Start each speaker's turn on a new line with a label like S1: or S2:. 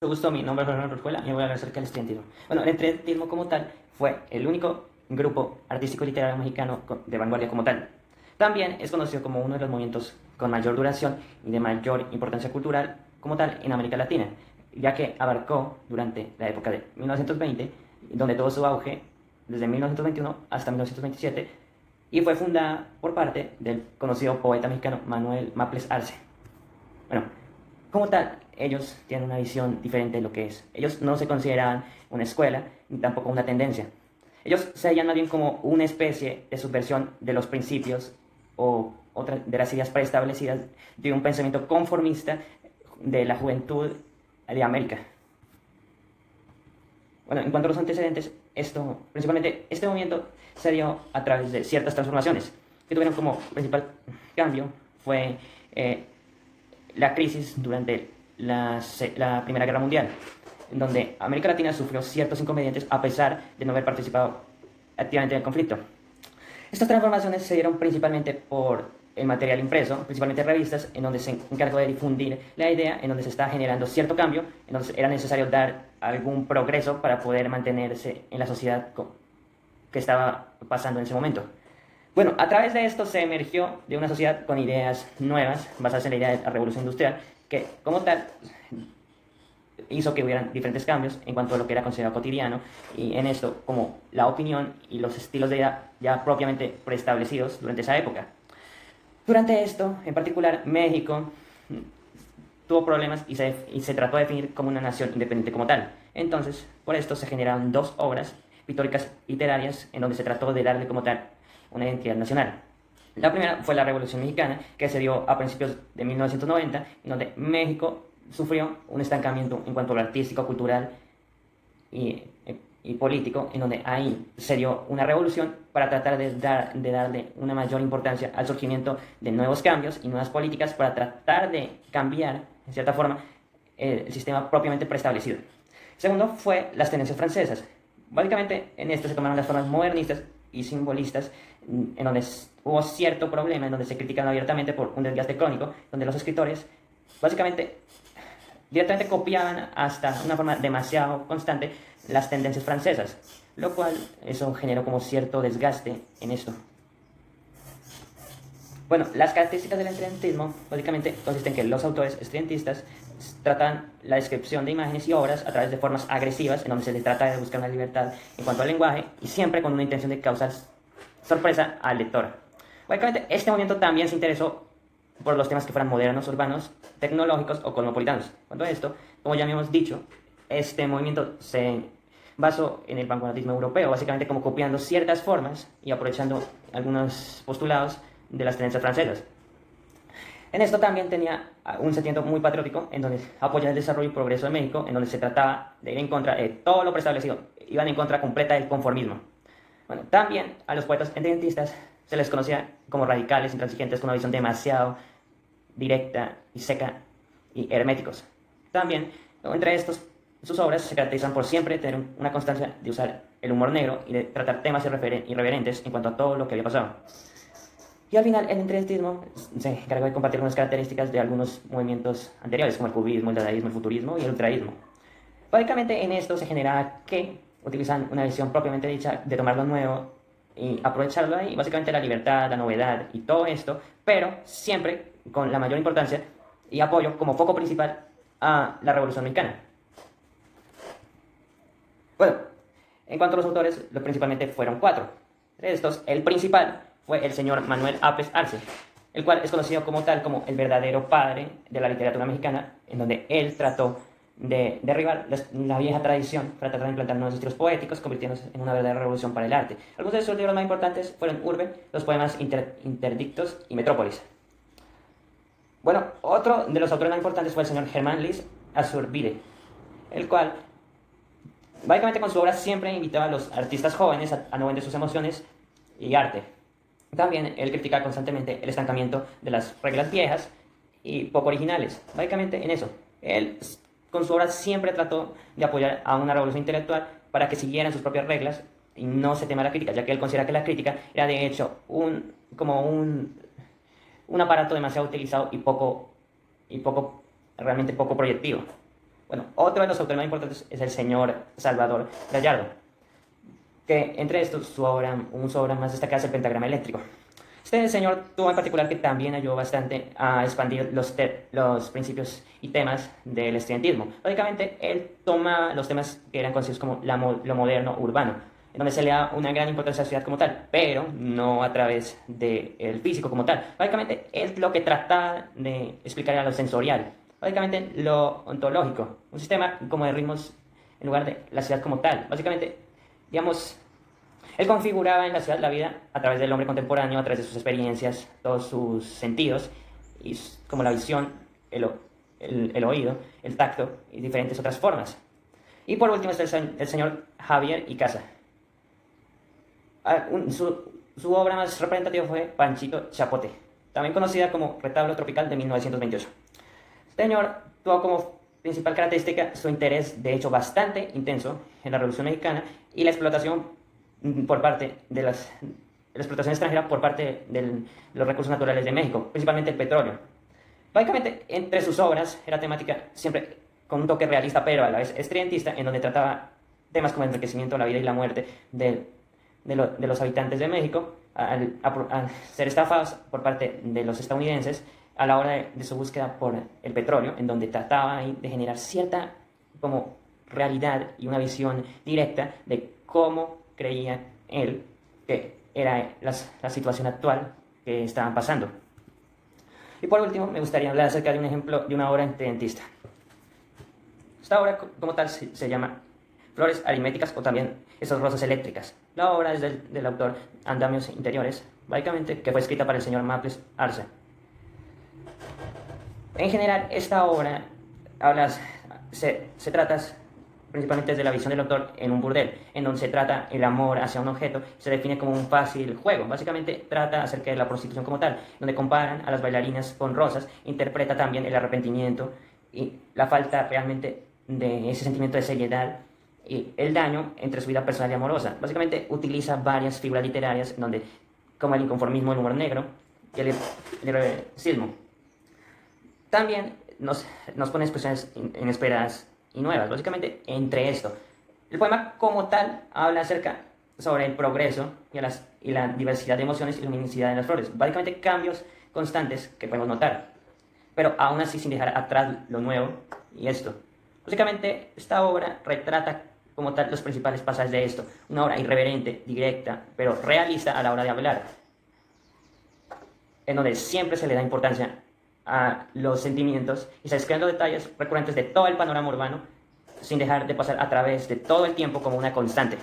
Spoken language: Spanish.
S1: Mucho gusto, mi nombre es Fernando Orjuela y voy a hablar acerca del estudiantismo. Bueno, el estudiantismo como tal fue el único grupo artístico y literario mexicano de vanguardia como tal. También es conocido como uno de los movimientos con mayor duración y de mayor importancia cultural como tal en América Latina, ya que abarcó durante la época de 1920, donde tuvo su auge desde 1921 hasta 1927, y fue fundada por parte del conocido poeta mexicano Manuel Maples Arce. Bueno, como tal, ellos tienen una visión diferente de lo que es. Ellos no se consideraban una escuela, ni tampoco una tendencia. Ellos se veían más bien como una especie de subversión de los principios o de las ideas preestablecidas de un pensamiento conformista de la juventud de América. Bueno, en cuanto a los antecedentes, principalmente este movimiento se dio a través de ciertas transformaciones que tuvieron como principal cambio fue la crisis durante la Primera Guerra Mundial, en donde América Latina sufrió ciertos inconvenientes a pesar de no haber participado activamente en el conflicto. Estas transformaciones se dieron principalmente por el material impreso, principalmente revistas, en donde se encargó de difundir la idea, en donde se estaba generando cierto cambio, en donde era necesario dar algún progreso para poder mantenerse en la sociedad que estaba pasando en ese momento. Bueno, a través de esto se emergió de una sociedad con ideas nuevas, basadas en la idea de la revolución industrial, que como tal hizo que hubieran diferentes cambios en cuanto a lo que era considerado cotidiano, y en esto como la opinión y los estilos de vida ya propiamente preestablecidos durante esa época. Durante esto, en particular, México tuvo problemas y se trató de definir como una nación independiente como tal. Entonces, por esto se generaron dos obras pictóricas literarias en donde se trató de darle como tal una identidad nacional. La primera fue la Revolución Mexicana, que se dio a principios de 1990, en donde México sufrió un estancamiento en cuanto a lo artístico, cultural y político, en donde ahí se dio una revolución para tratar de darle una mayor importancia al surgimiento de nuevos cambios y nuevas políticas para tratar de cambiar, en cierta forma, el sistema propiamente preestablecido. Segundo fue las tendencias francesas. Básicamente en esto se tomaron las formas modernistas y simbolistas, en donde hubo cierto problema, en donde se critican abiertamente por un desgaste crónico, donde los escritores básicamente directamente copiaban hasta una forma demasiado constante las tendencias francesas, lo cual eso generó como cierto desgaste en esto. Bueno, las características del estridentismo básicamente consisten en que los autores estridentistas tratan la descripción de imágenes y obras a través de formas agresivas, en donde se les trata de buscar una libertad en cuanto al lenguaje y siempre con una intención de causar sorpresa al lector. Básicamente, este movimiento también se interesó por los temas que fueran modernos, urbanos, tecnológicos o cosmopolitanos. Cuanto a esto, como ya habíamos dicho, este movimiento se basó en el vanguardismo europeo, básicamente como copiando ciertas formas y aprovechando algunos postulados de las tendencias francesas. En esto también tenía un sentimiento muy patriótico, en donde apoya el desarrollo y progreso de México, en donde se trataba de ir en contra de todo lo preestablecido, iban en contra completa del conformismo. Bueno, también a los poetas independentistas se les conocía como radicales, intransigentes, con una visión demasiado directa y seca y herméticos. También, entre estos, sus obras se caracterizan por siempre tener una constancia de usar el humor negro y de tratar temas irreverentes en cuanto a todo lo que había pasado. Y al final, el independentismo se encargó de compartir algunas características de algunos movimientos anteriores, como el cubismo, el dadaísmo, el futurismo y el ultraísmo. Básicamente, en esto se genera que utilizan una visión propiamente dicha de tomar lo nuevo y aprovecharlo ahí, básicamente la libertad, la novedad y todo esto, pero siempre con la mayor importancia y apoyo como foco principal a la Revolución Mexicana. Bueno, en cuanto a los autores, los principalmente fueron cuatro. De estos, el principal fue el señor Manuel Apes Arce, el cual es conocido como tal como el verdadero padre de la literatura mexicana, en donde él trató de derribar la vieja tradición para tratar de implantar nuevos estilos poéticos, convirtiéndose en una verdadera revolución para el arte. Algunos de sus libros más importantes fueron Urbe, los poemas Interdictos y Metrópolis. Bueno, otro de los autores más importantes fue el señor Germán Lis Azurbide, el cual básicamente con su obra siempre invitaba a los artistas jóvenes a no vender sus emociones y arte. También él criticaba constantemente el estancamiento de las reglas viejas y poco originales. Básicamente en eso. Él con su obra siempre trató de apoyar a una revolución intelectual para que siguieran sus propias reglas y no se tema la crítica, ya que él considera que la crítica era de hecho un aparato demasiado utilizado y realmente poco proyectivo. Bueno, otro de los autores más importantes es el señor Salvador Gallardo, que entre estos su obra más destacada es el pentagrama eléctrico. Este señor tuvo en particular que también ayudó bastante a expandir los principios y temas del estudiantismo. Básicamente, él toma los temas que eran conocidos como lo moderno urbano, en donde se le da una gran importancia a la ciudad como tal, pero no a través del físico como tal. Básicamente, él lo que trataba de explicar era lo sensorial, básicamente lo ontológico, un sistema como de ritmos en lugar de la ciudad como tal. Básicamente, digamos, él configuraba en la ciudad la vida a través del hombre contemporáneo, a través de sus experiencias, todos sus sentidos, y como la visión, el oído, el tacto y diferentes otras formas. Y por último está el señor Javier Icaza. Su obra más representativa fue Panchito Chapote, también conocida como Retablo Tropical de 1928. Este señor tuvo como principal característica su interés, de hecho bastante intenso, en la Revolución Mexicana y la explotación por parte de la explotación extranjera por parte de los recursos naturales de México, principalmente el petróleo. Básicamente, entre sus obras era temática siempre con un toque realista, pero a la vez estridentista, en donde trataba temas como el enriquecimiento, la vida y la muerte de los habitantes de México, al ser estafados por parte de los estadounidenses a la hora de su búsqueda por el petróleo, en donde trataba de generar cierta como realidad y una visión directa de cómo creía él que era la situación actual que estaban pasando. Y por último, me gustaría hablar acerca de un ejemplo de una obra intendentista. Esta obra como tal se llama Flores aritméticas o también Esas rosas eléctricas. La obra es del autor Andamios Interiores, básicamente, que fue escrita para el señor Maples Arce. En general, esta obra se trata principalmente desde la visión del autor en un burdel, en donde se trata el amor hacia un objeto, se define como un fácil juego. Básicamente trata acerca de la prostitución como tal, donde comparan a las bailarinas con rosas, interpreta también el arrepentimiento y la falta realmente de ese sentimiento de seriedad y el daño entre su vida personal y amorosa. Básicamente utiliza varias figuras literarias, donde, como el inconformismo, el humor negro y el heroicismo. También nos pone expresiones inesperadas y nuevas, básicamente entre esto. El poema como tal habla acerca sobre el progreso y la diversidad de emociones y luminosidad de las flores, básicamente cambios constantes que podemos notar, pero aún así sin dejar atrás lo nuevo y esto. Básicamente esta obra retrata como tal los principales pasajes de esto, una obra irreverente, directa, pero realista a la hora de hablar, en donde siempre se le da importancia a los sentimientos y se describen detalles recurrentes de todo el panorama urbano sin dejar de pasar a través de todo el tiempo como una constante.